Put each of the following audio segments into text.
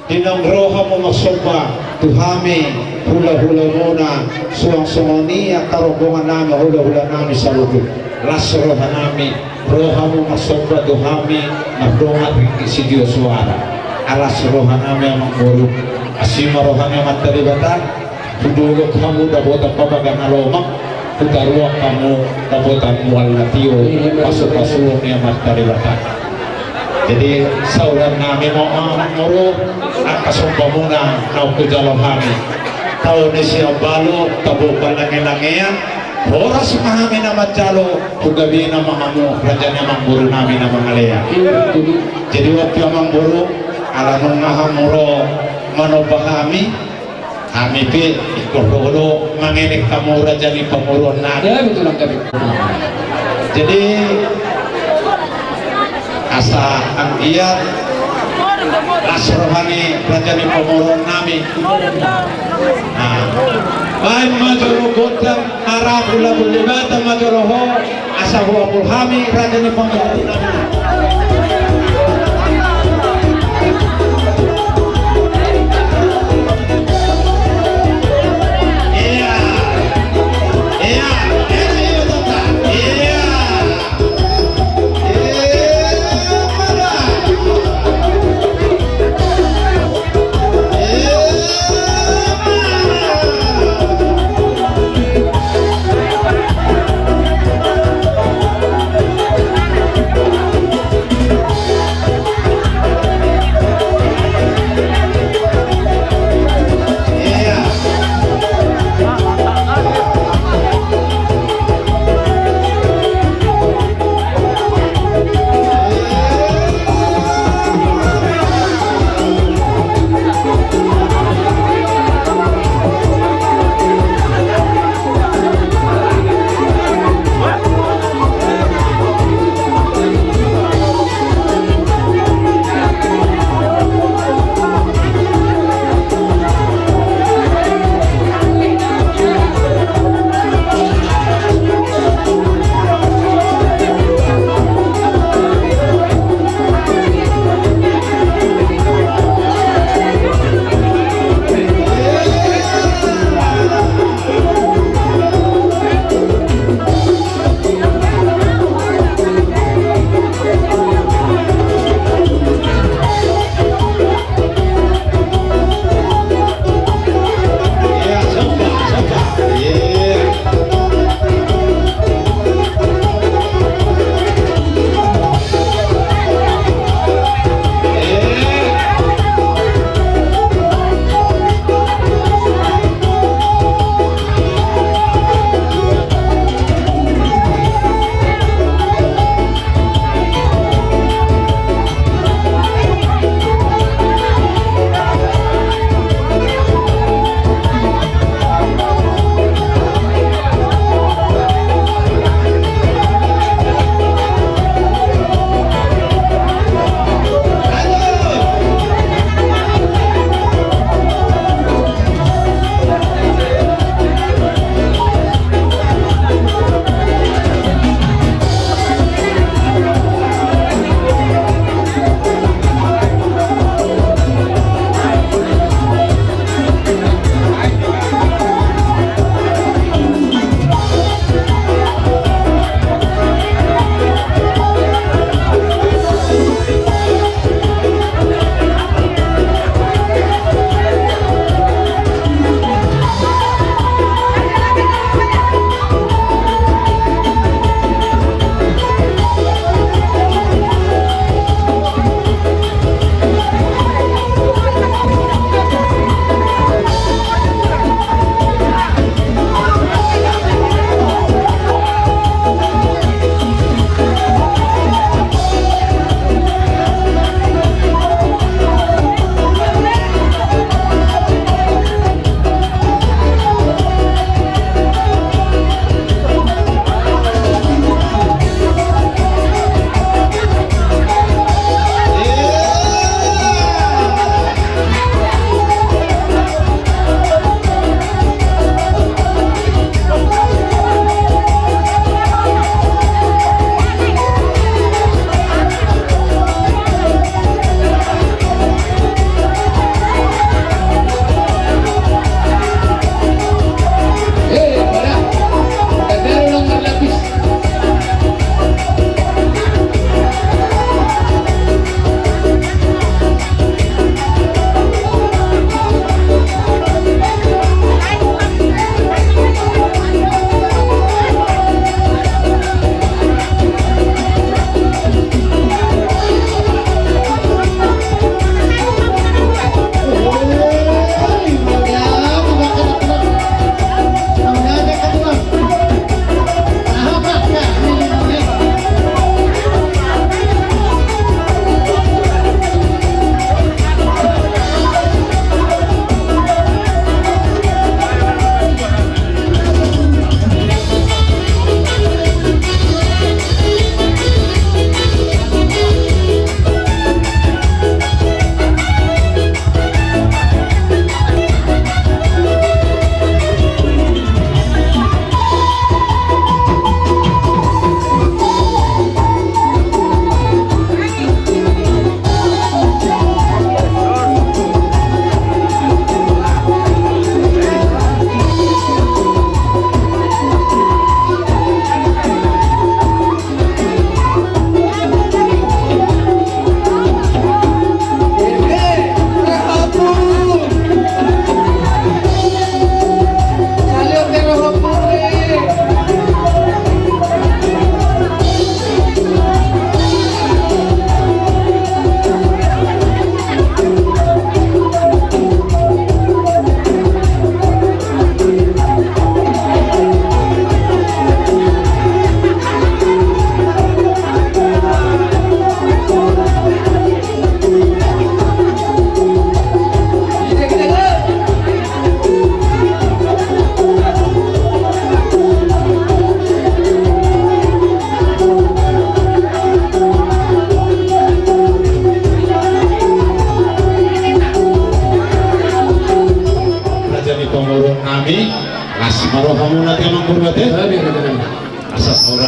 dinangroha mo masoba tuhami hula-hula muna suang-suangnia karobongan namin hula-hula namin sa lubog lasroha namin roha mo masoba tuhami nagdongat si Diyos suara alas roha namin ang mangurog asima roha namin matalibatan hudulog kamu dabotan pabagang alomak putaruak kamu dabotan mual natiyo pasok-pasok niya matalibatan. Jadi sauran namin mo ang muro at kasumpa muna na ukudalaw kami tao ni siya balo tabo palangin-langian oras mahami na matjalo kugabi na mga mo radya niya mangburo namin na mga leya jadi wag yung mangburo alam nga hamuro manoba kami pi ikurulo manginig kamu radya ni pamuron namin betul lang kami. jadi asa ang iyat asrohani rajani pamuron namin baik majoro gotam arabula bulibata majoro ho asa huwa pulhami rajani pamuron namin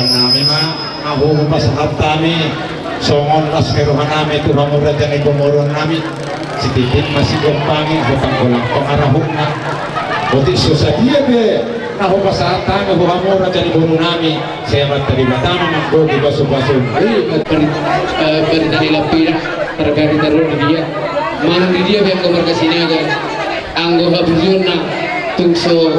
Tuhan nami aku pasahap kami songon kaskerohan nami Tuhan mo rajan ikumoron nami si titik masih gompangi hutang kulang pengarahuk na buti susah dia be aku pasahap kami Tuhan mo rajan ikumoron nami saya terlibat mampu di basu-basu berita dilapira terkait terus dia mana dia yang keluarga sini agar anggo habuzurna tungso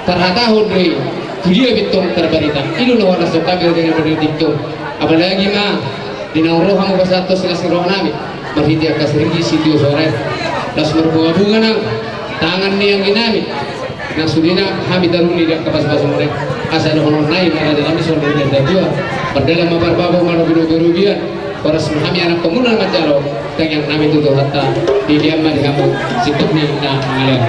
terhatahun deh dia bitong terbarita itu lawan nasib kami dengan berdikto apalagi mah di nauro hamu basato selas roh nami berhiti akas ringi sitio sore das berbunga-bunga nang tangan ni yang ginami nang sudina kami daruni dak kapas-pas mereka asal honon naik mana dalam isu dan dua berdalam mabar-babu mana biru-birubian Koras kami anak komunal macaro dan yang nami tutup hatta di diam di kamu situk ni na mengalir.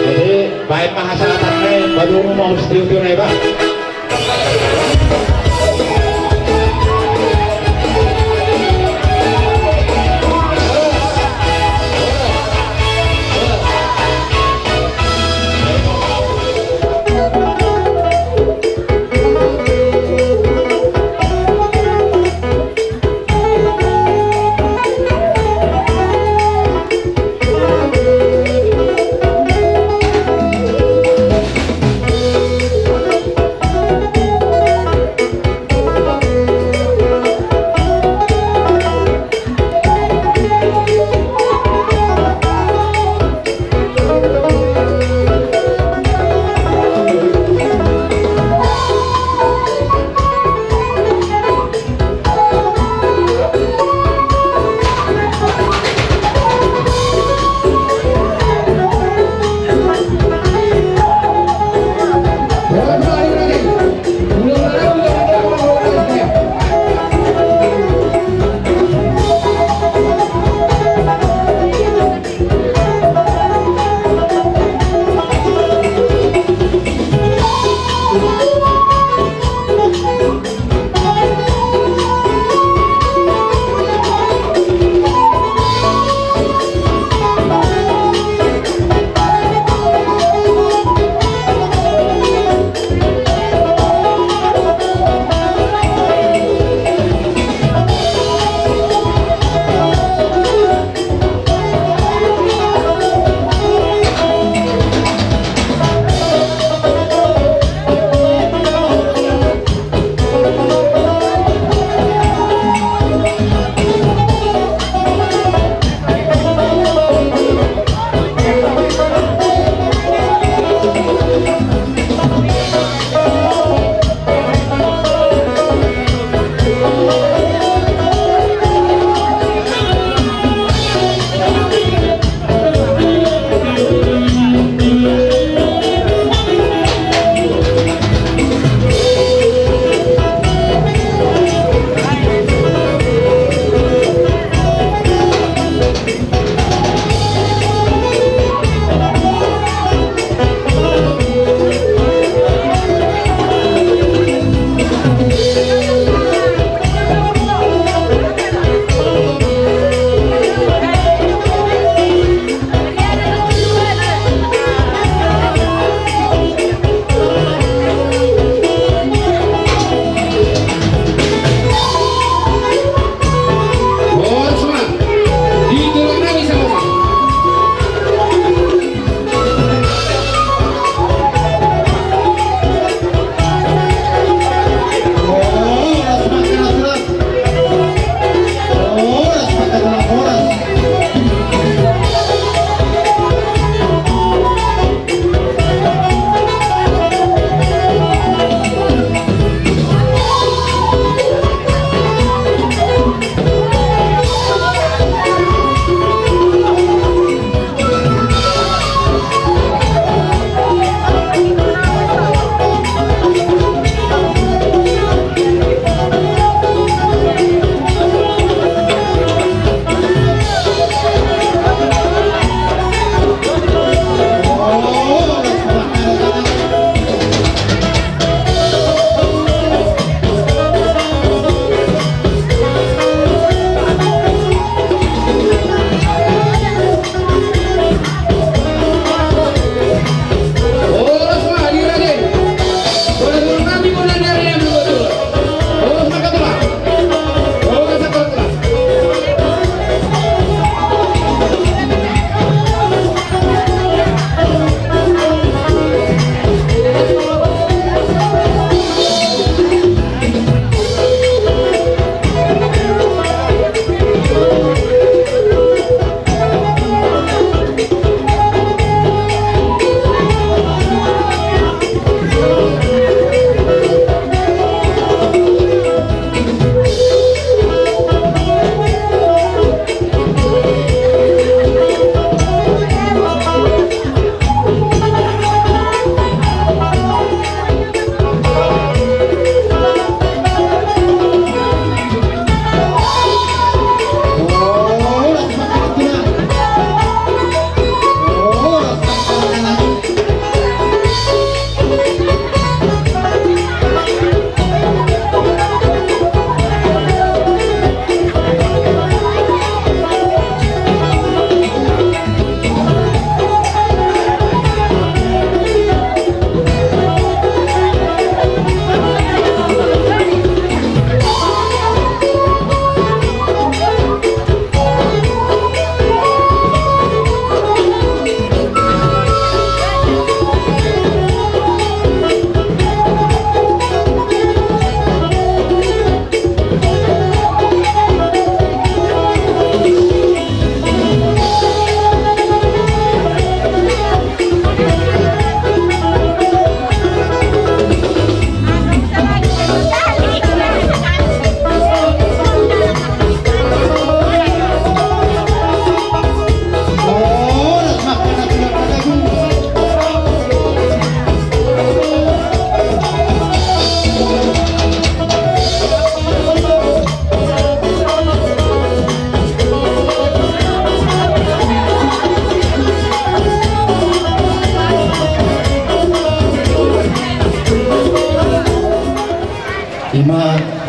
Jadi baik mahasalatan baru mau studio nih Pak.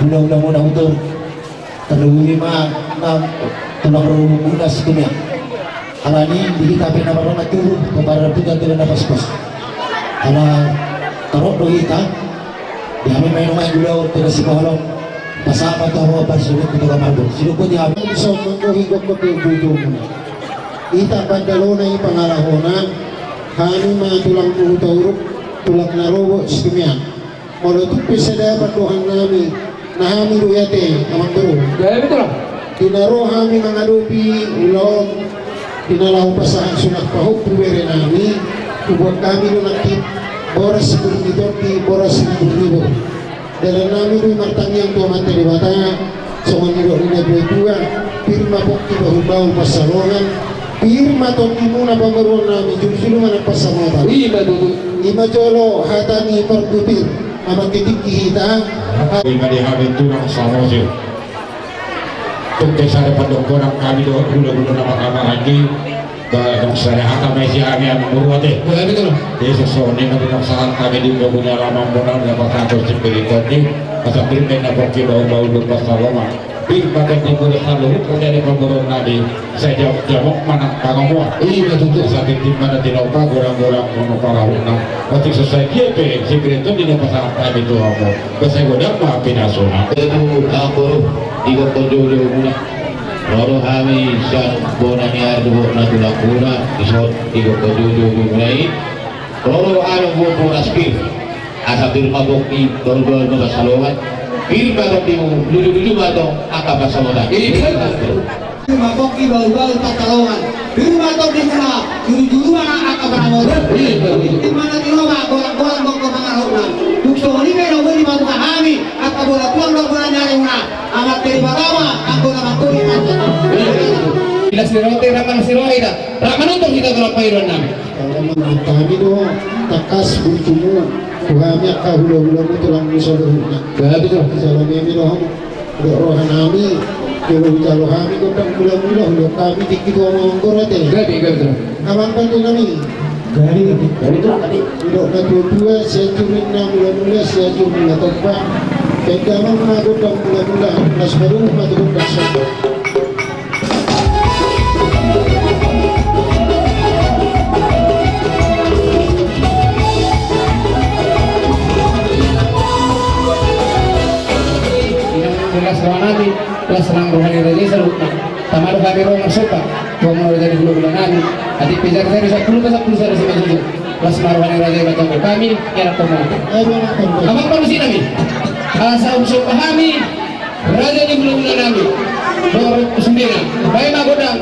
hula-hula mo na utong talungi tulang rumunas dunia alani di kita na marong naturo para punya tila na paspos ana karok do kita di kami may nungay gulaw tila si Pahalong pasama to mo pa sunod ko ka marbon sino ko di kami so mangkuhigok ko puto mo na ita pandalo na ipangalahonan kami mga tulang utawrok tulak na robo iskimian mulutup pisada panduhan namin na kami duyate amang duro Gaya betul. tinaro kami mga lupi ulon tinalaw pa sa sunat pahok puwere namin kubot kami nung nagtip boras siguro boras siguro dalam namin nung martangyang tuman talibata sa maniro na buwan pirma po kibahubaw pasalongan pirma to muna pamaruan namin julu man ang pasamota Iya betul. ima jolo hatani pardupir amang titik kita Lima di habis tulang samosir. Untuk saya pendongkoran kami doa gula-gula nama kamar lagi. Dong saya akan masih kami yang berbuat. Gaya betul. Yesus soni nabi naksahan kami di punya lama modal yang bakal spiritual ni. Masa primen nak pergi bau-bau berpasalama. Bir pada timbul halu dari pemurun nabi. Saya jawab mana kamu Iya betul. sakit di mana tidak apa gorang-gorang mau para unang. Waktu selesai dia pe spiritual di pasangan kami itu apa. Saya godang maafin asuna. Itu aku ikut terjulur mula. Lalu kami siap bonang yang ada na tulakuna isot ikut terjulur mulai. Lalu ada buku aspir. Asa firma bukti dorgol na basalongan. Firma bukti mo lulu-lulu ba to aka basalongan. mabok ibal-bal patalongan firma to di muna juru-juru na akabaramod di mana di rumah gorang-gorang bok mga rokna tukso ni kayo ni matu kami at abola tuang do bulan nyari muna amat dari batama ako na makuri Bila si Rote rakan si Roida. Rakan untuk kita kalau payron namin. kami do takas buntumu kami akahula-hula mo tulang misalnya Gaya betul. misalnya kami do rohan kami kalau jalo kami ko tang mula-mula ulo kami dikit ko mongkorate Gaya betul. amang pandu nami gari betul tadi. ulo na dua saya cumin na mula-mula saya cumin na tagpa kaya amang mga gudang mula-mula nas baru matulog na sa Kelas rohani, kelas serang rohani raja salutna. Tamar kami roh masopa, kau mau dari bulan nabi. Adik pijar dari 10 saya masih maju. Kelas rohani raja macam kami era pemau. ay mga pandu Abang panusin kami. Asa usul kami raja di bulan nabi. Nomor 9. Baik magodang.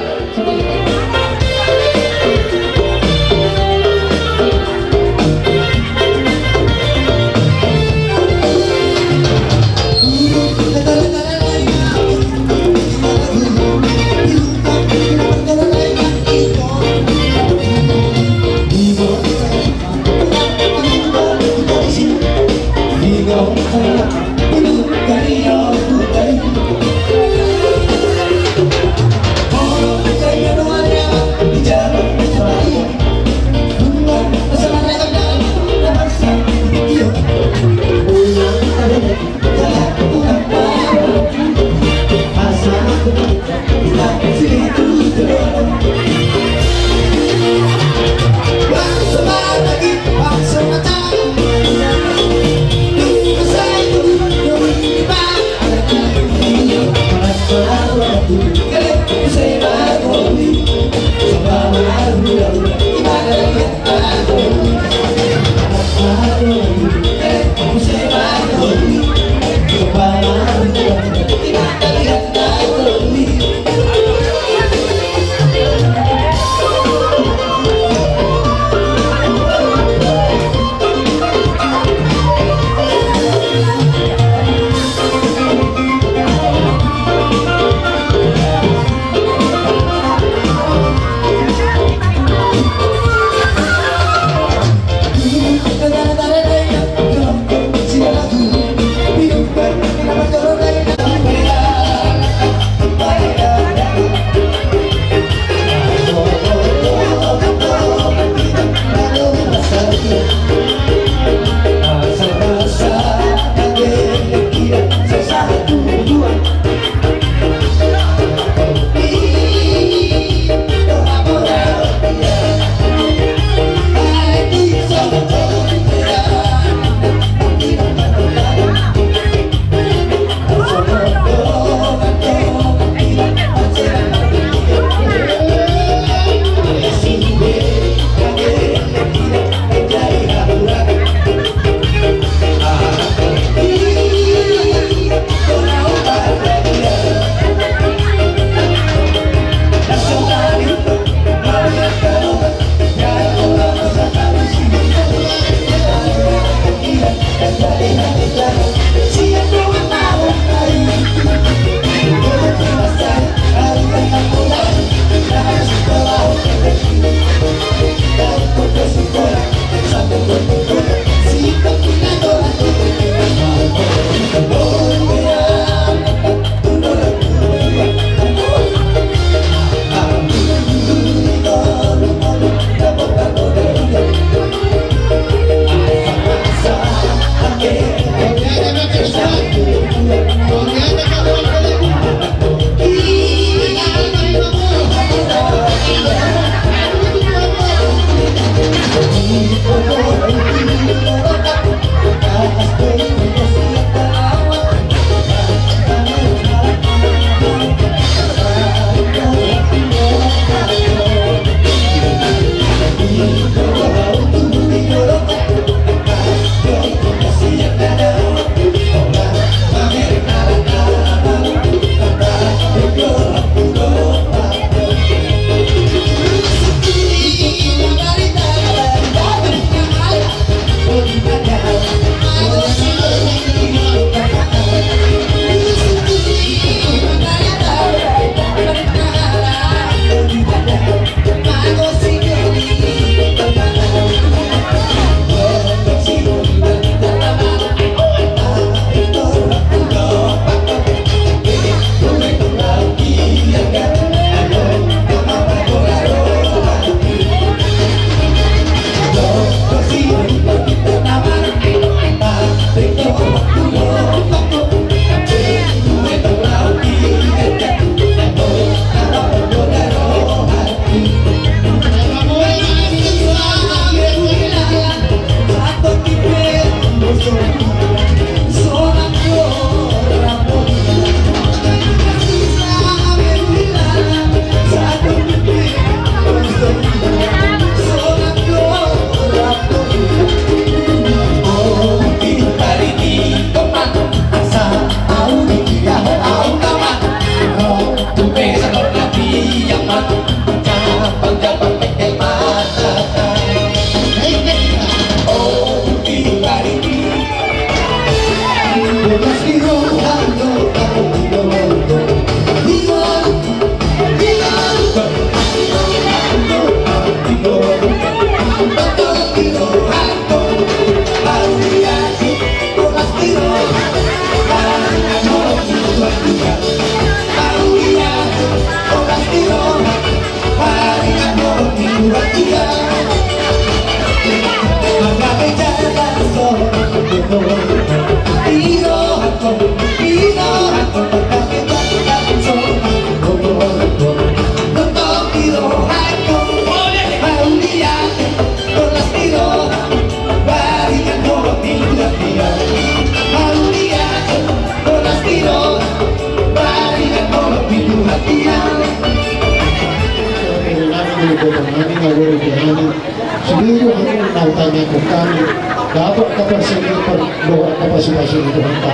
Siguro ang nautanya ko kami dapat kapasipan berdoa kapasipan itu kita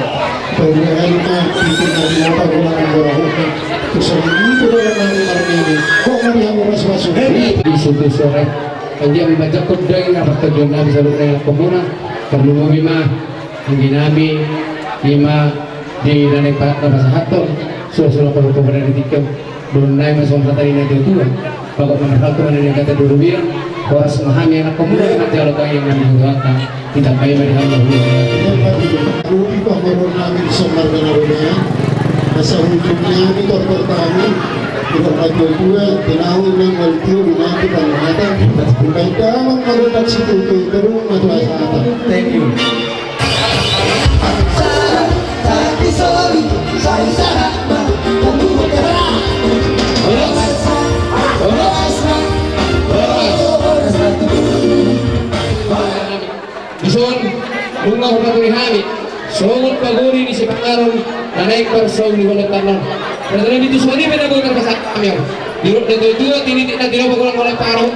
perlu na itu nabi apa guna ng barahukan terus itu dalam nabi ini kok kami yang masuk di situ sore hindi ang majakod dahil na pagtagyon namin sa lugar ng komuna perlu mo bima hindi namin lima di nanay pa na sa hatong susunod pa ito pa na nitikom doon na yung masong patay na ito bago manakal ko na yung kata durubiyan kuas mahami anak komuna na dialog ang yung namin huwata tidak kayo marihang mahuli Rupi pa meron namin sa marga na rin nasa hujung niya ito kami kita pagkukuha tinawin ng waltiyo binati pangangatan kung damang marulat si Tutoy pero matuwa sa atin. thank you Ison, bunga ko pagurihami. Sungot paguri ni si Pangaron na naik persong ni Walang Tanong. Pero dito sa mga pinagulong ka sa kami. Dirot na ito, tinitik na tinapag ko lang Walang Parong.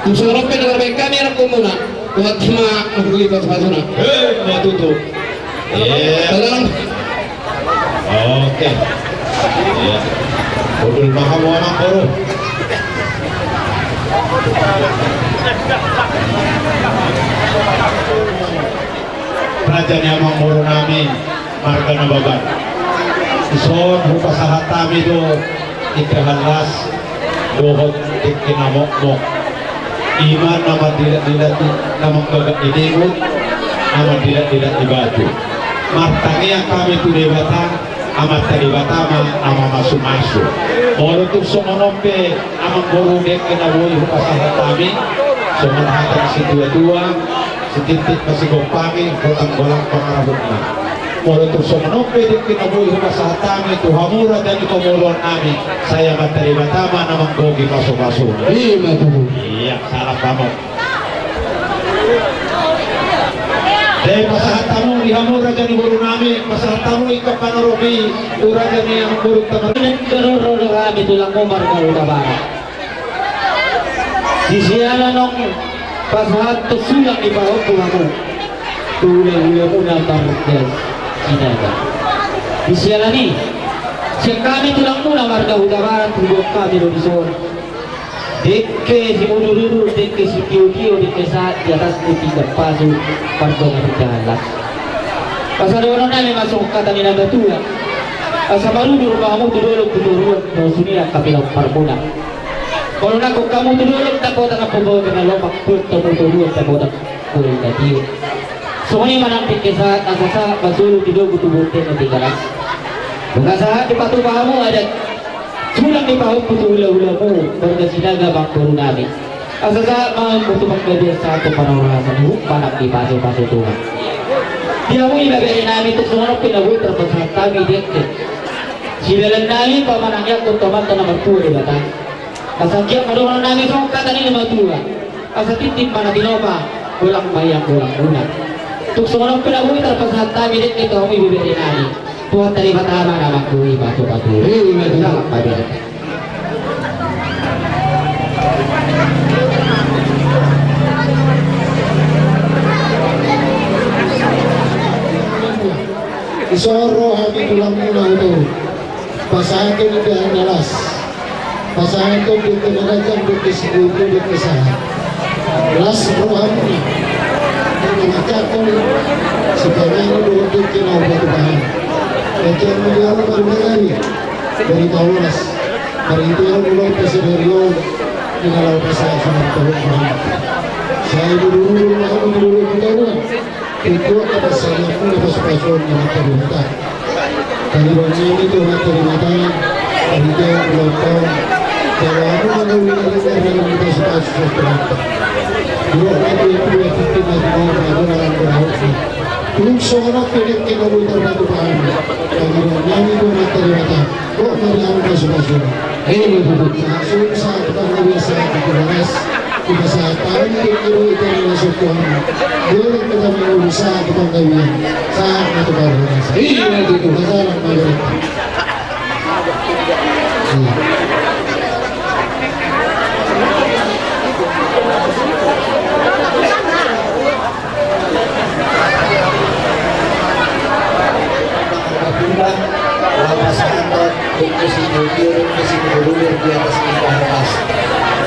Kung sa harap pinagarbay kami ang kumuna, kung at mga maguguli pa sa pasuna. Matuto. Yeah. Talagang, Okay. Yeah. Udul makamuha ng koro. Raja niya mga muro namin, marga na baga. So, bukasahat kami do, ikahalas, dohot, ikinamok-mok. Iman naman dilat-dilat namang kagainimot, naman dilat-dilat ibatu. Martangnya kami tulibatan, amat talibata ama masu-masu. Moro tuk sumonompe, amang borudek kinawoy bukasahat kami, sumanhatang si dua-dua, setitik masih gopami hutang walang pangarabot na. Mula ito sa manompe din kinabuhi sa hatami ito hamura dan ito muluan namin saya matalibatama namang gogi paso-paso. Iya, salah kamu. Dahil pasahatamu ihamura dan iburo namin pasahatamu ikapanorobi ura dan yang buruk tamar. Nagkaroon kami tulang umar ka utabara. Di siya na nung pasahat to sulang ibahot ko ako. Tulay-ulay mo na tardes sinaga. Di siya na ni. Siya kami tulang muna marga utabara tulog kami doon iso. Dekke si Udururu, dekke si Kiyo-Kiyo, dekke sa di atas ni tiga paso pardo nga nagkahalas. Pasaroon namin masuk kata ni Nagatula. Asa marudur kamu tudulog no sunila kapilang parmuna. Kalau nak kamu tudulog tako ta kapugo na lomak pulto tudulog tako ta kul na diyo. So ni manampit kesa asasa basulu tidog tubulte na tigaras. Bukasa di patuba mo ada sulang di pahut putula-ula mo barga sinaga bang namin. Asasa mga butubak gabi sa ato panawarasan panak di paso-paso tuhan. Dia mo ilagay namin ito sa pinagul tapos kami dito. Silalan namin pamanangya kung tomato na magpuri bata. Kasangkya madoon namin sa kata ni matua. Asa titip mana dinoba kulang bayang kulang una. Tukso ng pinagul tapos kami dito ito ang ibibigay namin. Tuhan tali batama na magpuri bato-bato. Salamat pa din. Isoro hati tulang muna ito. Pasahan ko ng bilang nalas. Pasahan ko dito nalagang dito si Buto dito sa las rohan ni. Ang nangyakak ko si Kanyang doon dito kinaubat-ubahan. Ito ang mga marumagari. Dari tawaras. Dari itu yang mulai presiderio Ningalaw pa sa mga saya dulu ako dulu ketahuan. Itu apa saja pun lepas passion yang terlibat. Dari banyak itu terlibat dari dia berlokong Kalau aku mengalami rehabilitasi kasus terhadap dua kali itu yang kita mau melakukan berhasil. Kung seorang pilih kinabutan ratu bahan, kami nyanyi ko na ternyata, kok mariang kasus-kasus. Kasus sa pagkakawin sa katibaras, kita sa taon kikiro ito ang nasukuhan. Doon kita may sa pagkakawin sa katibaras. Masarang magalit. Pasangan untuk sinulur di atas kita atas.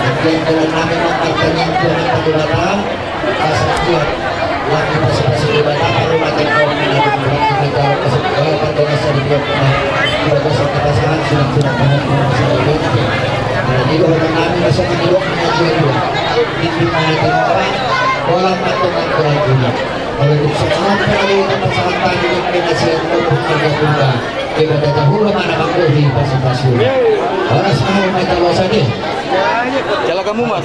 Kemudian kalau kami mengatakan dengan penggunaan pasangan lagi masing-masing ibadah kalau lagi kau mengenal kita kesempatan pada masa dia kita bersama pasangan sudah jadi kalau kami bisa menilok mengajar di mana orang orang patungan keluarga. Kalau itu semua kalau pasangan tadi kita nasihat untuk kerja kita dahulu mana bangkuhi pasi-pasi. Orang semua mereka bawa saja. Jalan kamu mas.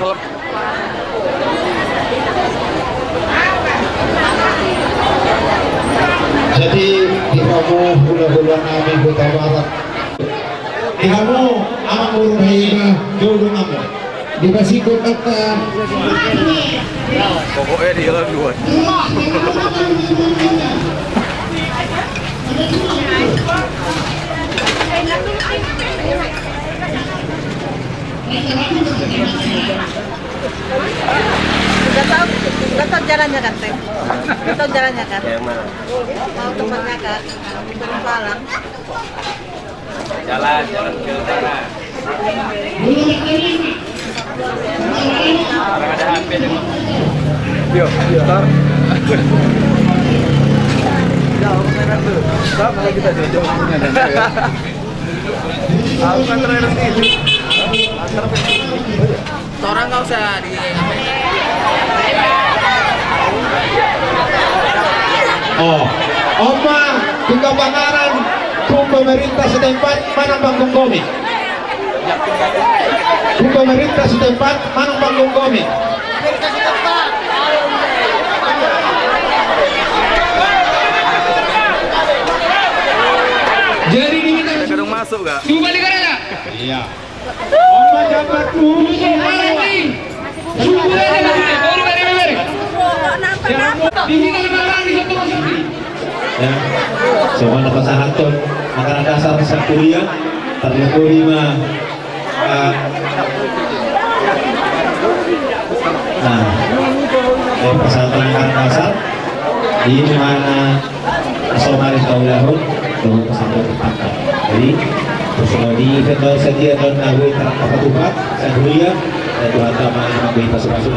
Jadi di kamu hula-hula kami kota barat. Di kamu amang burung hina jodoh kamu. Di Basikot kata. Pokoknya di jalan dua. Gatot jalannya kan, Teh? Gatot jalannya kan? Mau tempatnya kan? Palang. Jalan ke utara. Orang ada HP dengan. Yo, tar. Jauh kan tuh. Sama kita jauh punya dan. Aku kan terakhir sih. Orang nggak usah di Oh, Oma, tinggal Bangaran, kung pemerintah setempat mana panggung kami? Kung pemerintah setempat mana panggung kami? Jadi ini kita Kadang masuk gak? coba negara nggak? Iya. Oma jabat dulu. Ya, semua dapat sahantun makanan dasar sa kuliah terlalu lima. Nah, persatuan makanan dasar di mana asomaris kaulahun dengan pesantren terpangkat. Jadi kalau di kedua sedia dan nawi terangkat ketupat sa kuliah dan Tuhan tamang mengambil pasuk-pasuk.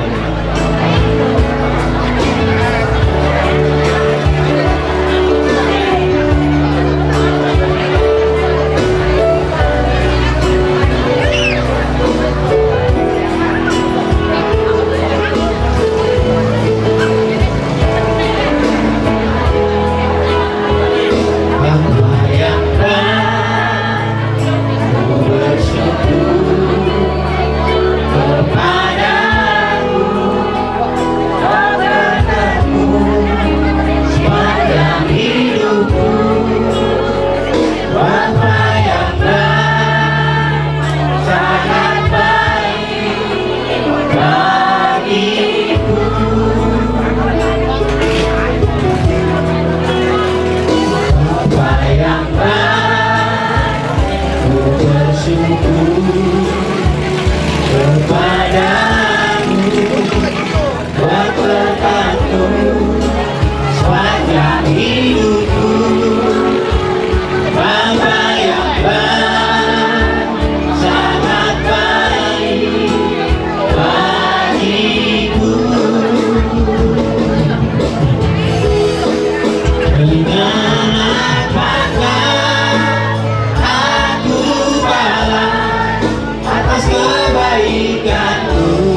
Atas kebaikanmu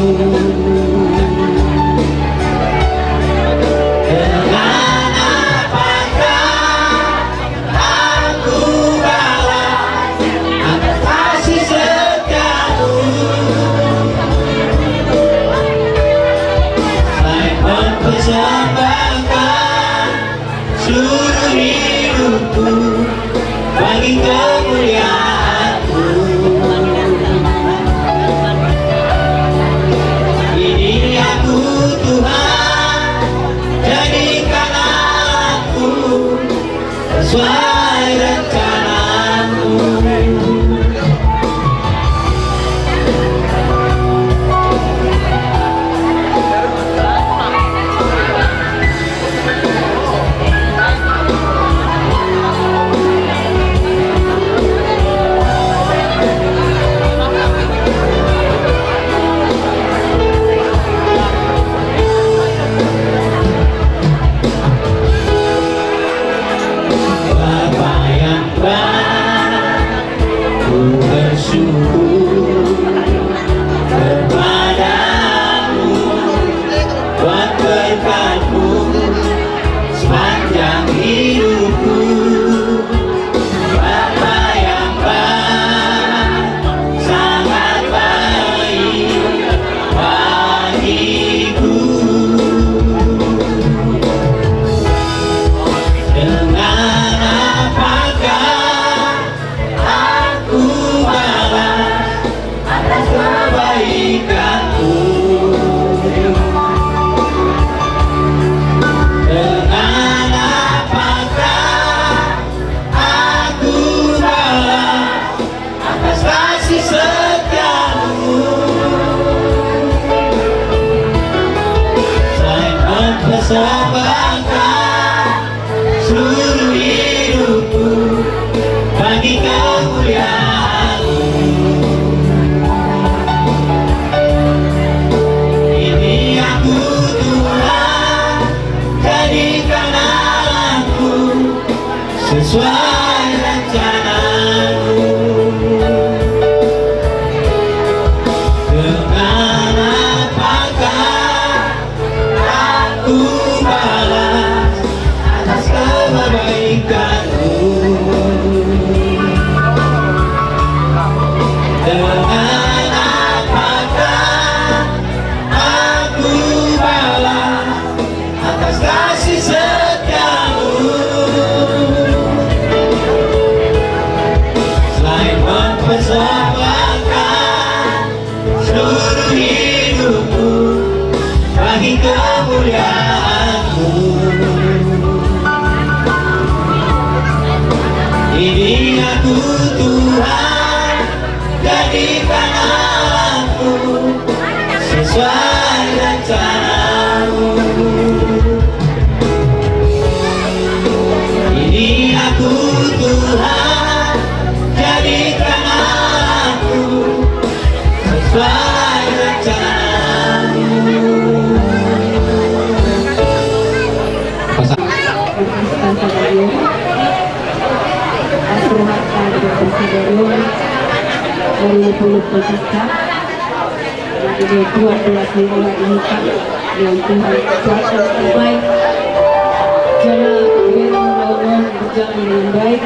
kemuliaan-Mu. Ini aku Tuhan, jadikan aku sesuai rencana-Mu. Bapa yang baik, ku bersyukur kepadamu buat berkat-Mu sepanjang hidupku. Bapa yang baik, sangat baik bagiku. Dengan apakah aku balas atas kebaikan-Mu? Dengan apakah aku balas atas kasih setia-Mu? Selain mempersembahkan seluruh hidupku bagi kemuliaan-Mu. Ini aku Tuhan, jadikan aku sesuai rencana-Mu. Dengan apakah aku balas atas kebaikan-Mu? Dengan apakah aku balas atas kasih setia-Mu? Selain mempersembahkan seluruh hidupku bagi kemuliaan-Mu. Ini aku Tuhan, jadikan aku sesuai rencana-Mu. Ini aku Tuhan, jadikan aku sesuai rencana-Mu. Jadi Tuhan telah menginginkan yang Tuhan kuasa terbaik. Jalan firman Allah berjalan dengan baik.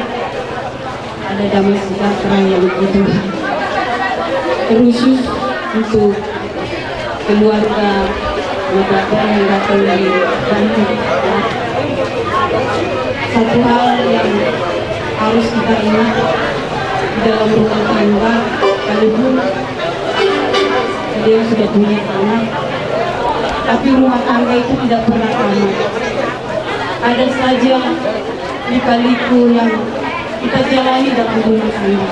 Ada damai sejahtera yang begitu khusus untuk keluarga saudara yang datang dari Banten. Satu hal yang harus kita ingat dalam rumah tangga, sekalipun dia sudah punya anak, tapi rumah tangga itu tidak pernah aman. Ada saja lika-liku yang kita jalani dalam rumah tangga.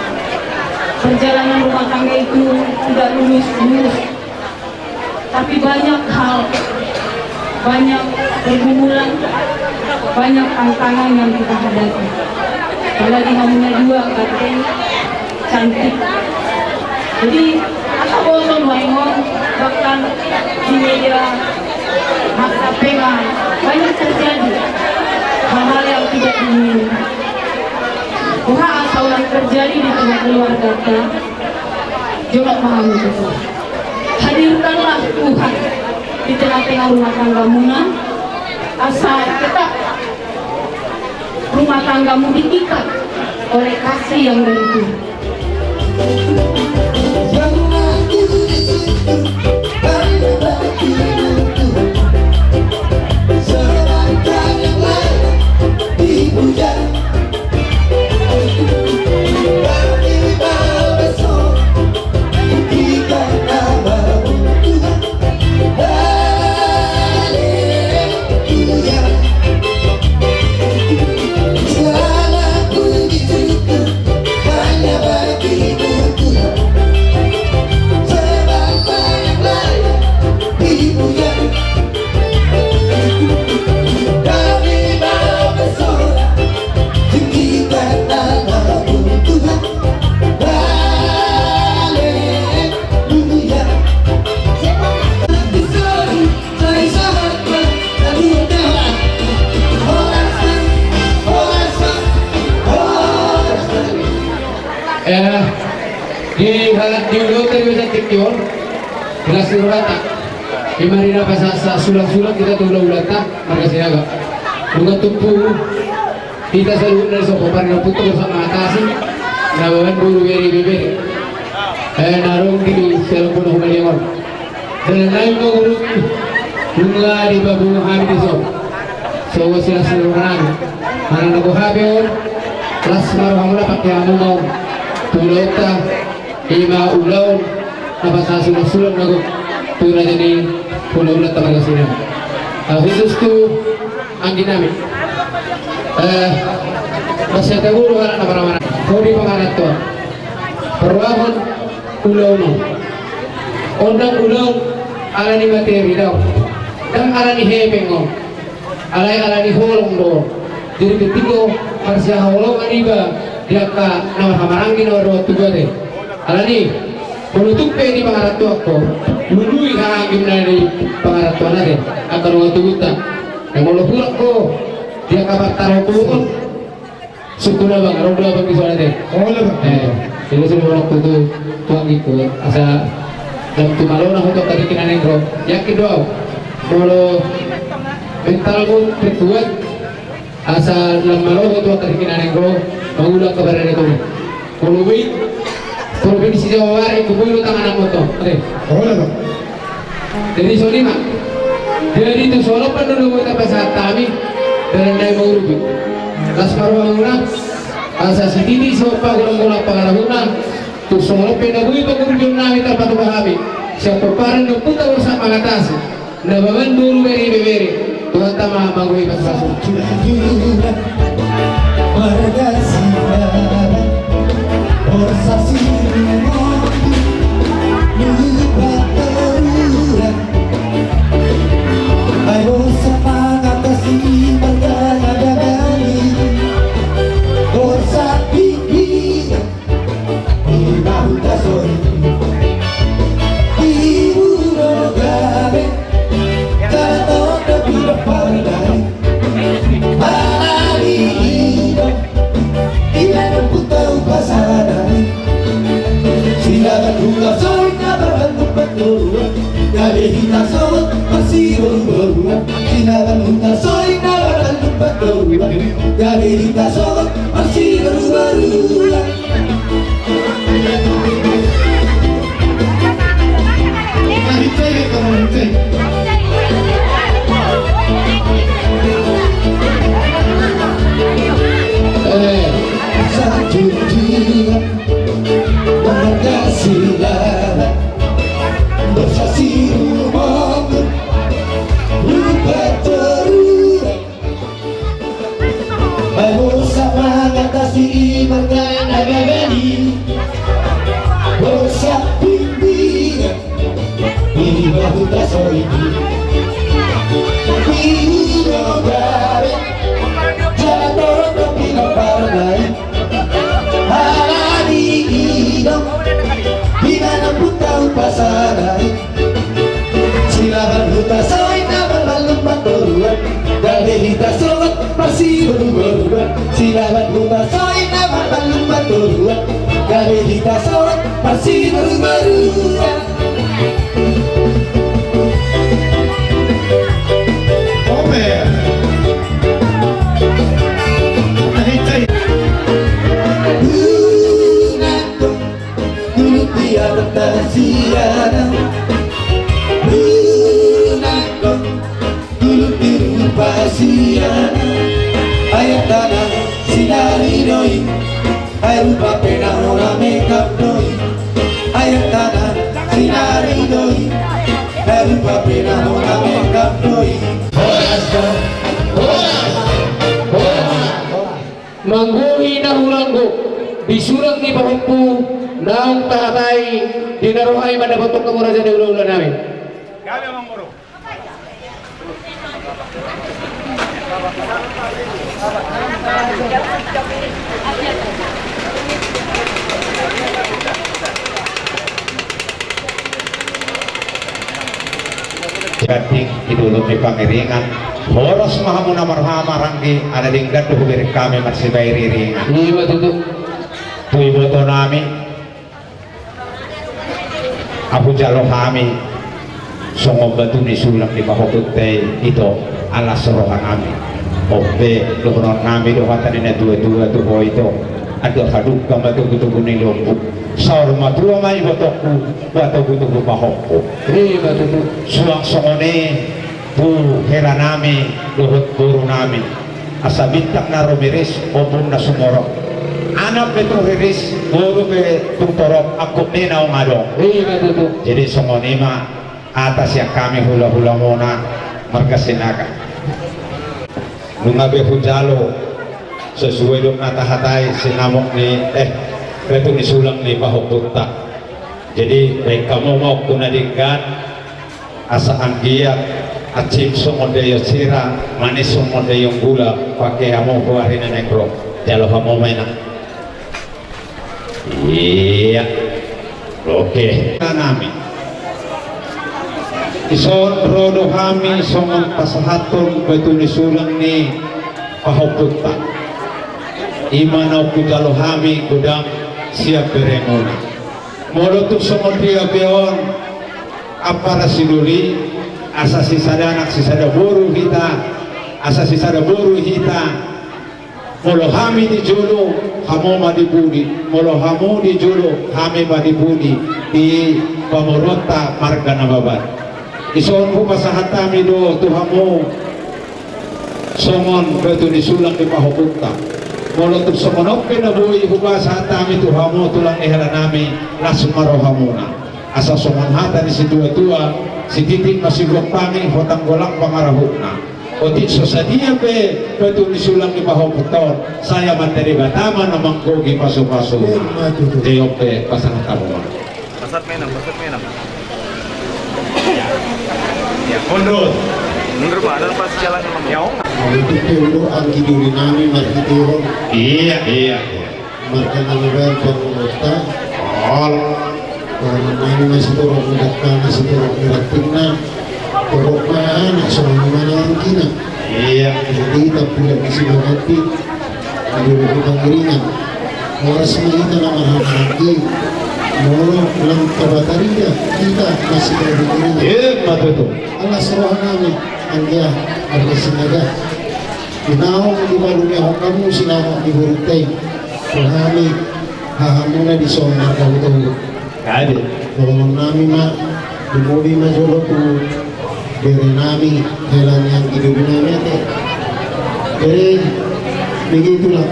Perjalanan rumah tangga itu tidak lurus-lurus, tapi banyak hal, banyak pergumulan, banyak tantangan yang kita hadapi. Apalagi namanya dua kakek cantik. Jadi bosan maingon, bahkan di media masa pengang banyak terjadi hal-hal yang tidak diinginkan. Tuhan asal yang terjadi di tengah keluarga kita, jangan pahami itu. Hadirkanlah Tuhan di tengah-tengah rumah tanggamu, asal tetap rumah tanggamu diikat oleh kasih yang dari Tuhan. di ulo terus sa tikyor kelas rata di marina pasasa sulang-sulang kita tuh ulah tak marga sinaga bunga tumpu kita selalu dari soko parina puto bersama atasi nabawan buru beri narong di selalu puno humaliangon dan lain mo guru bunga di babu kami di so sila seluruh mana nago habion kelas marhamula pakai amo mau tulota ima ulaw napasa sulang-sulang nago tuna jadi pulau-pulau tabaga sini khusus tu ang ginamit masya taguro wala na para-para kodi pangalat to perwahon ulaw no ondang ulaw ala ni materi daw dan ala ni hepeng o ala ni holong do jadi ketigo marsya holong aniba dia ka na hamarangin o do tugade ala ni menutup di pangalat to ako lului hangim na ni pangalat to natin akan mga tugutan yang mau pulang ko dia kabar taruh pun suku na bang araw na bang iso natin sila sila mo tutu tuang ikut asa dalam tumalo na hutok tadi kinanin bro yakin doaw molo mental mo pertuat asa dalam malo hutok tadi kinanin bro mengulang kabar nito molo wait provinsi Jawa Barat itu bulu tangan mo to jadi solima jadi itu solo penduduk kita pasal kami dan dai mau rugi las marwana asa sididi sopa gula pangarahuna tu solo pendabui pagurjun nami terpatu bahabi siapa paran no puta usa mangatasi na baban dulu beri Tuhan tama mangui pasasu Marga Sinaga Orsasi lupa terulang ayo semangat kasih marga nagagani Orsa pipi Ibahu tasori Ibu rogabe Kata tapi lepardai Alali hidup Tidak putar pasarai Silakan buka soalnya berbantu betul Dari kita soal masih berubah Silakan buka soalnya berbantu betul Dari kita soal masih berubah Satu dua Marga Sinaga Bersasi rumahmu lupa terulang ayo semangat kasih marga nagagani Orsa pimpingan ini bahu tasori Ibu rogabe Jatuh tapi lepardai Alani hidup Dimana pun tahu pasarai Silakan buta soin nama lalu paturuan Dari kita sobat masih berubah Silakan buta soin nama lalu paturuan Dari kita sobat masih berubah Tiada tersiana Lunakon Dulu tiru pasiana Ayat tanah sinari doi Ayat lupa pena mona makeup doi Ayat tanah sinari doi Ayat lupa pena mona makeup doi mangguhi na hulanggo bisurang ni pahumpu naong tahatay dinaruhay manabatok ka mura sa ulo-ulo namin Kami ang mangmuro. Jadi idulog ni pangiringan boros mahamuna marhama ranggi ada dinggan duhu birik kami masih bayar ringan iya matutup tu iboto nami aku jalo kami songo batu ni sulang di bahokut itu alas rohan nami oke luhron nami dohatan ini dua-dua tu ho itu ada haduk kama tu kutu ni lombu saur matua mai botoku batu kutu bahokku batu tu suang songone tu hera nami luhut buru nami asa bintak na romiris obun na sumorok anak betul riris buru be tutorok aku nina ngado batu tu jadi songone ma atas yang kami hula-hula mona margasinaga nungabe hujalo sesuai dong natahatai sinamok ni betul disulang ni bahokutta jadi baik kamu mau kunadikan asa anggiat acim somodeyo sira manis somodeyo gula pakai kamu kuarin nekro jalo kamu main iya oke nami ison rodo kami somong pasahaton betul disulang ni bahokutta imanaw kudalo kami kudang siap beremona molotuk somodia beon apara siduli asa sisada anak sisada boru kita asa sisada boru kita molo kami di jolo kamu madibudi molo kamu di jolo kami madibudi di pamorota marga nababat ison po pasahatami do tuhamu songon betul disulang di pahupunta molotuk somonok pinabuhi hubas hatami tuhamu tulang ihara nami lasmaro hamuna asa somon hata di si tua-tua si titik masigok panging hotang golak pangarahukna otit so sa dia betul disulang di pahupunta saya materi batama na mangkogi paso-paso T.O.P. pasangan kamu Pasat menang. ya mundur Mundur Pak, ada pas jalan sama Miao. Itu dulu anggi duri nami markitiro iya marka nalabar pangulota all karena nami masih torok mudakkan masih torok miratina torok mana sama mana angkina iya jadi tapi lagi si bagati ada lebih panggiringan horas kita nama lagi mau lang kabataria kita masih panggiringan iya matutu Allah suruh nami angga ada sinaga Inaw di balumi ako kamu sinama di burutay kami hahamuna di sonar kamu kade kalau nami ma dimuli ma jolo tu beri nami helan yang hidup nami ate beri begitulah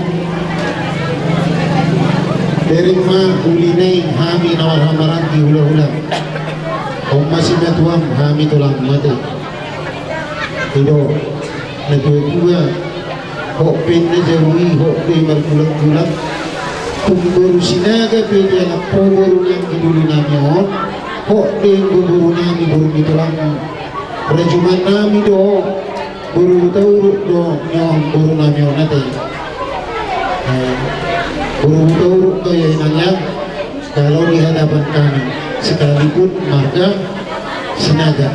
beri ma ulinay hami nawar hamaran di hula-hula kung masih natuam hami tulang mati Ido nagkukuha hokpin na jarui hokpin markulang-kulang kung baru sinaga pwede na po baru yang iduli namin yun hokpin baru namin baru ito lang rajuman namin do baru tauruk do nyon baru namin yun natin baru tauruk do yun nanya kalau di hadapan kami sekalipun marga sinaga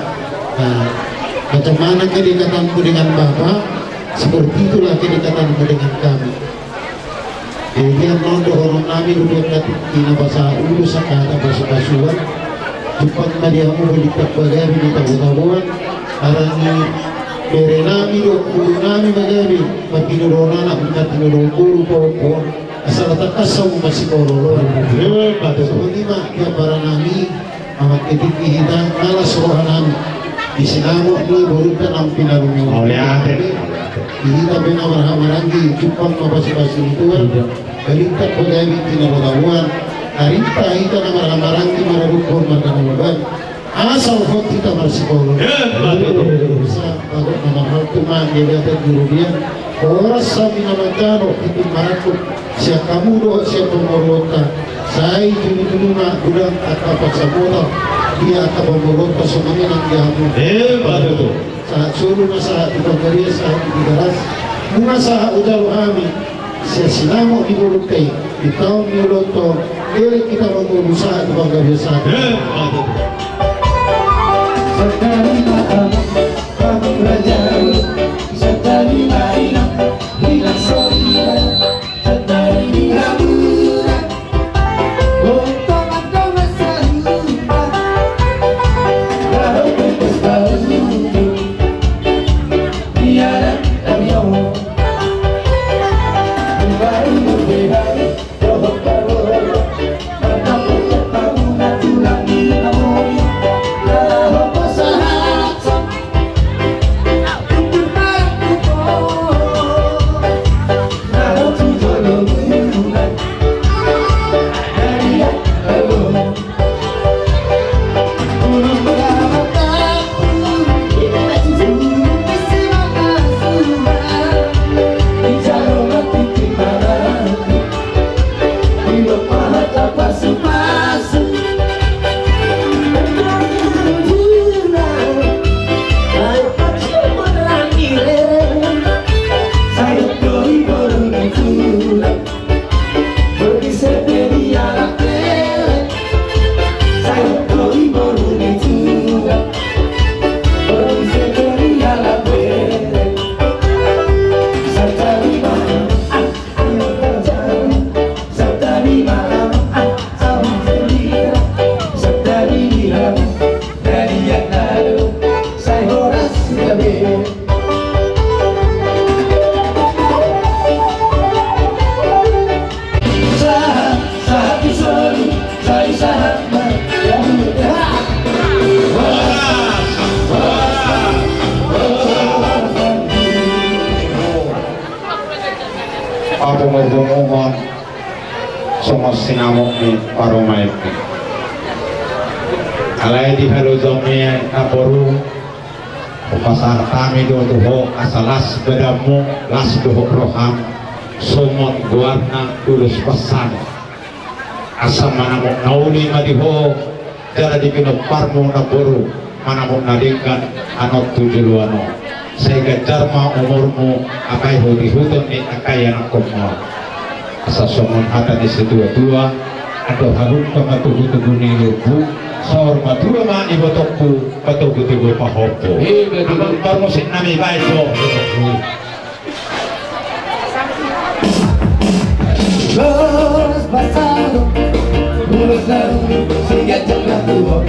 macam mana kedekatanku dengan Bapa, seperti itulah kedekatanku dengan kami. Jadi yang nondo orang kami duduk tina bahasa ulu sakata bahasa basuan, jepang madiamu belitak bagabi di tabu-tabuan, arani bere nami do ulu nami bagabi, matinurona na umat tinurong ulu po asal takasaw masih koroloan. Seperti mak dia para nami, amat ketik kita malas rohan nami. Di sinamo ni buritan ang pinarunyo. Oleh ate. Ihita pinamarahamaranggi, cupang mabasi-basi ituan, balikat pagawin tinarungawan, arita hita na marhamaranggi mararukon markanamaban. Asal hot kita marsikolo. Sa bagot na mahal tuman, yagatan jurubian, oras sa minamagkano, itu marakot, siya kamudo, siya pumorota, say junitulunga, gulang at kapat sa mula, dia akan membolong pasukannya yang diambil. betul Saat suruh masa ibadahnya saat digaras, bunga saat ujar kami, sesinamo di mulut kay, di tahun muloto, dari kita mengurus saat ibadahnya saat. Sekali malam kamu belajar, sekali main hilang solidar, sekali diramu mata pasu-pasu. Ayo pacu merangi lereng, saya doi baru tulang. Pergi sepedi anak leleng, saya doi baru tulang. Pergi sepedi anak leleng, saya cari malam, ayo cari, saya cari malam, saya sendiri, saya cari diam, dari yang lalu, saya horas lebih. Saat disuruh, saya sahabat yang muda. Ako magbumungon sungos sinamok ni Paromay. Alay di haluzomnya kaporu upasar kami doho asalas bedamu las doho roham sumon guarna tulus pesan asam manamok nauli madiho jara di pinoparmu naboru manamok nadingkan anot tujuluano sehingga jarma umurmu akai hudi hutun ni akai yang komo asa somon hata di sedua-dua atau harun pematuh-tuh ni lubu sahur matua ma ibotokku patuh-tuh pahopo abang parmusik nami baik po Los pasados, unos lalu, sehingga jangan tua.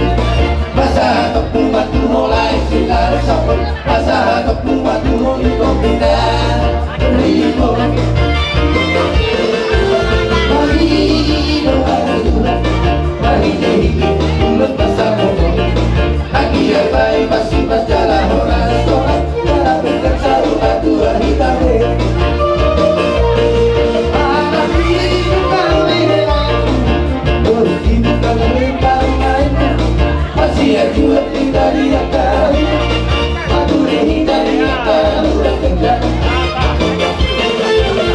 Masa aku batu mulai silar sapon, masa aku batu mulai kombinasi ribu. Mari doa, mari jadi ulos pasados. Lagi apa masih berjalan orang orang, dalam bentuk satu batu hitam. Masih aku dari akal, aku dari akal udah kerja.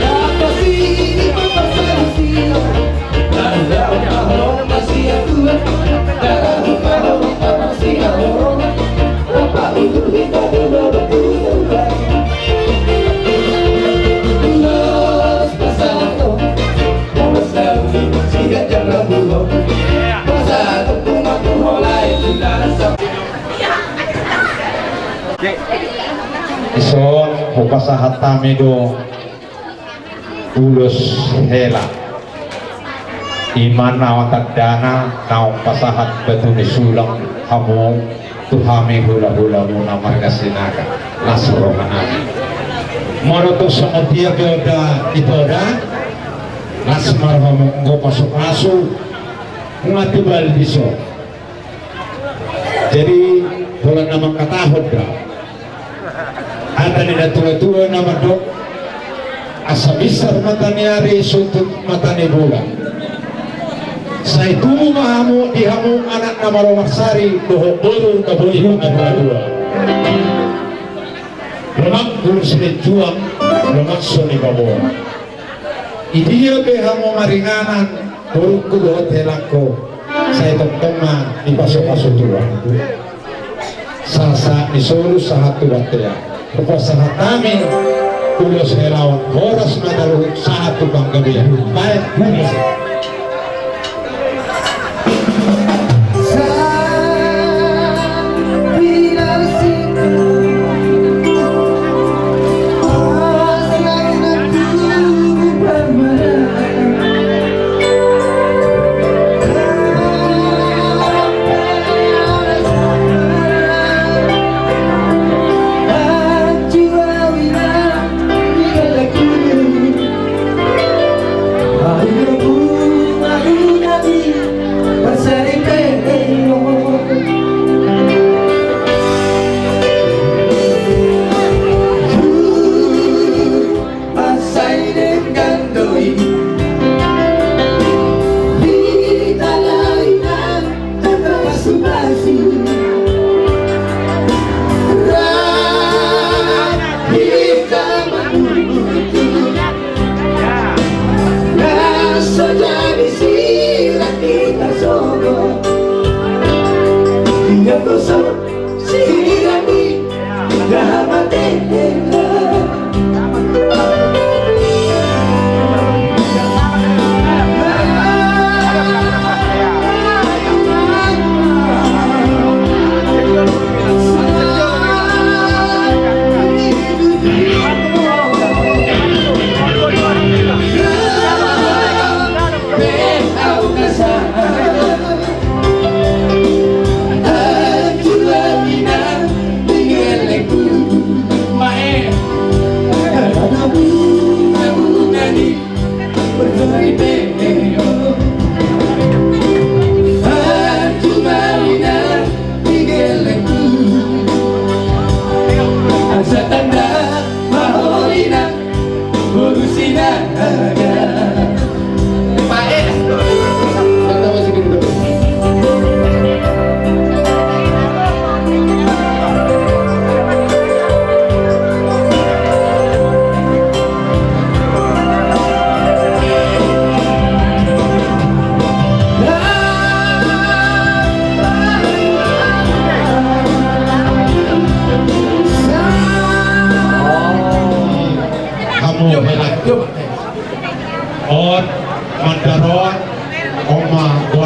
Apa sih pasal sih? Kalau masih aku darah kalau masih aku apa itu kita dulu berdua. Los pasado, pasado, siga jangan dulu. Pasado aku mulai ison upasahat tamido ulus hela iman nawakat dana naong pasahat betuni sulang hamu tuhami hula-hula muna margasinaga lasro manami moroto semetia beoda iboda lasmar hamu ngo pasuk asu ngatibal diso jadi bulan namang katahod ka ada ni tua-tua nama dok asa besar mata ni hari sutut mata ni bulan saya tumu mahamu dihamu anak nama Romaksari doho bolu na boleh dua-dua lemak bulu silit juang lemak soni babawa idia behamu maringanan buruk kudo telako saya tengtema di pasok-pasok tua sasa isolu sahat tua tea upasahat kami ulos helawan horas madaluhut sahat tukang gabiah baik bumis Ayo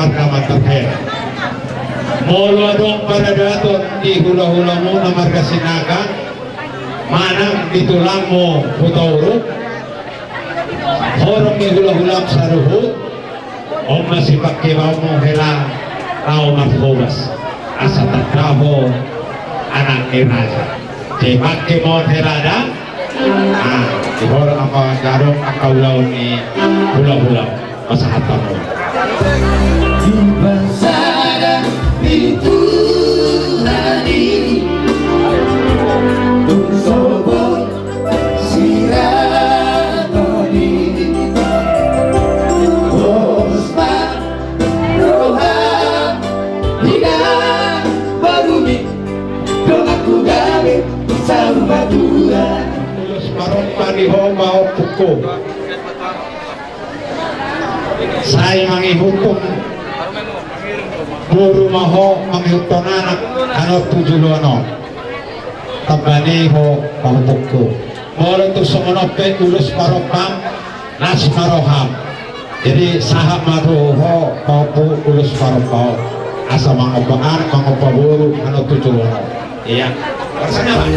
warga Materher. Molo dong para daton di hula-hula mo na marga Sinaga, manang ditulang mo putawro, horong may hula-hulam sa ruhut, o masipakibaw mo hela tao marhubas, asa tatraho anak ni Raja. Cipaki mo herada, di horong ang mga garong ang kaulaw ni hula-hula, masahatang mo. Pasada itu hari untuk sobot siratoni Osma roha hilang barumi doaku gawe sama Tuhan Terus marong paniho mau pukul. Saya manghihutom guru maho manghihutom anak ano tujulo ano tabani ho pangpukko moro to sumonope ulus maropam nas maroham jadi sahab maroho paupu ulus maropao asa mangopaan mangopaburu ano tujulo ano iya rasanya pak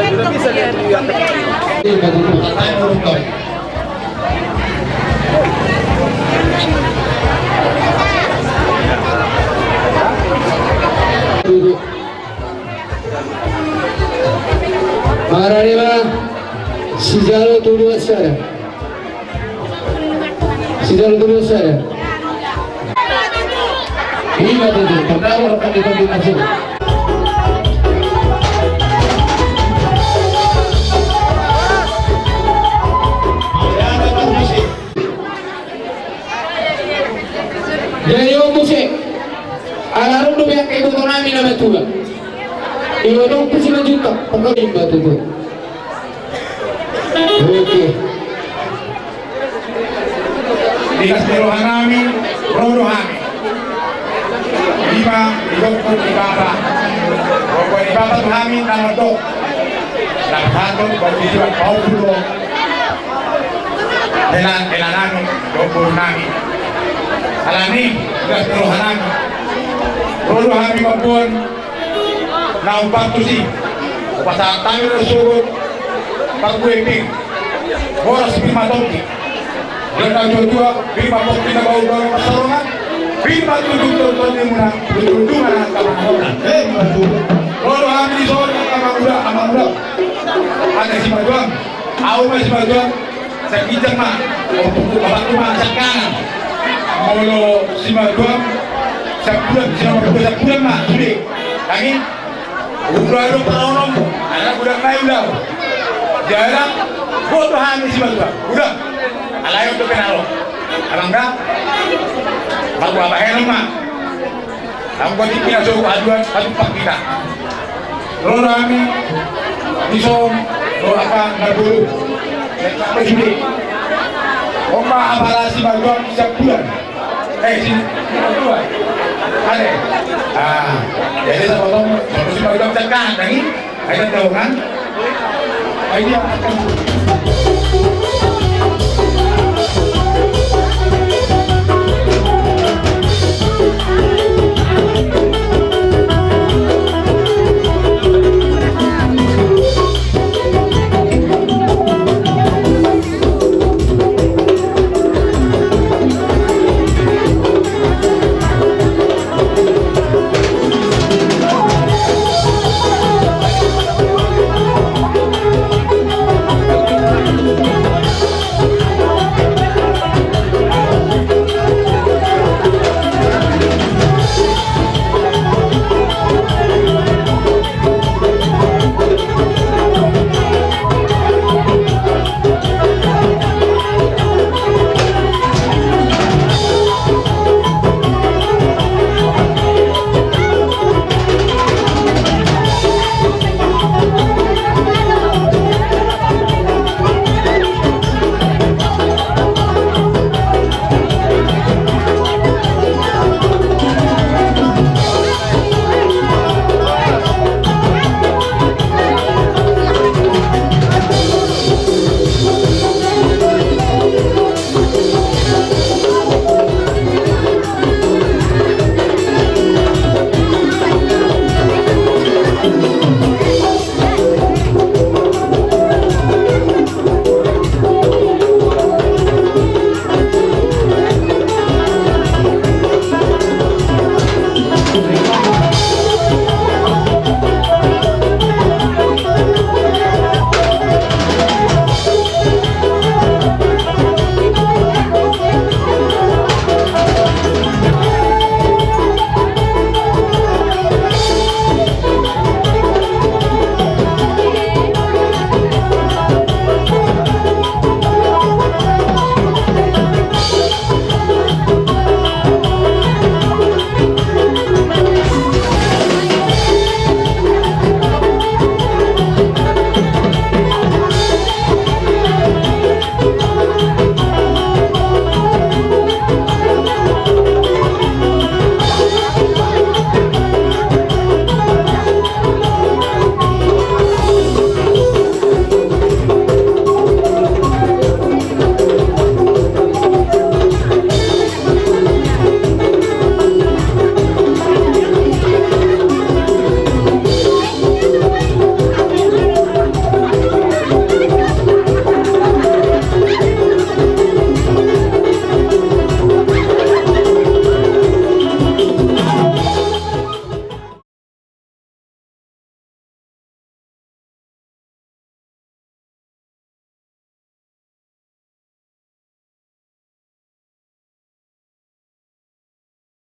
Udah bisa lihat yang Mararima Sijalo Turu Asara Sijalo Turu Asara Lima tujuh terdakwa akan dikonfirmasi. Jadi musik alarm tu yang ibu nami nama tua ibu dong pusing juta pokok imba tu oke Dikas Rohanami, Rohanami. Lima, Dokter Ibaba. Dokter Ibaba Tuhami nama dok. Satu bertujuan Paulo. Elanami, Dokter Nami. Alani, Dikas Rohanami. Rohanami maupun Naumpak Tusi. Pasal Tamil Surut, Pakueping. Boros Bima Toki. Dengan Joshua, Bima Toki na bau bau pasarongan. Bima tujuh ni muna, tujuh na kamangonan. Rohanami di sore amamuda. Ada si Majuang, aku masih Majuang. Saya kijang mah, untuk bapak tu mah sekarang. Molo si Majuang, saya pulang mah, sudah. Lagi, udah penolong, anak udah kayu dah. Jarang, gua tuh hamil si Majuang, udah. Alayo tuh penalo, abang dah. Aku apa helm mah? Aku kau dipindah suruh aduan, aduh pak kita. Rohanami, Isom, apa nggak dulu? Apa sini? Oma abala si Majuang siap bulan. Sini Majuang. Ada. Jadi saya potong si Majuang tekan lagi. Ada tahu kan? Ini akan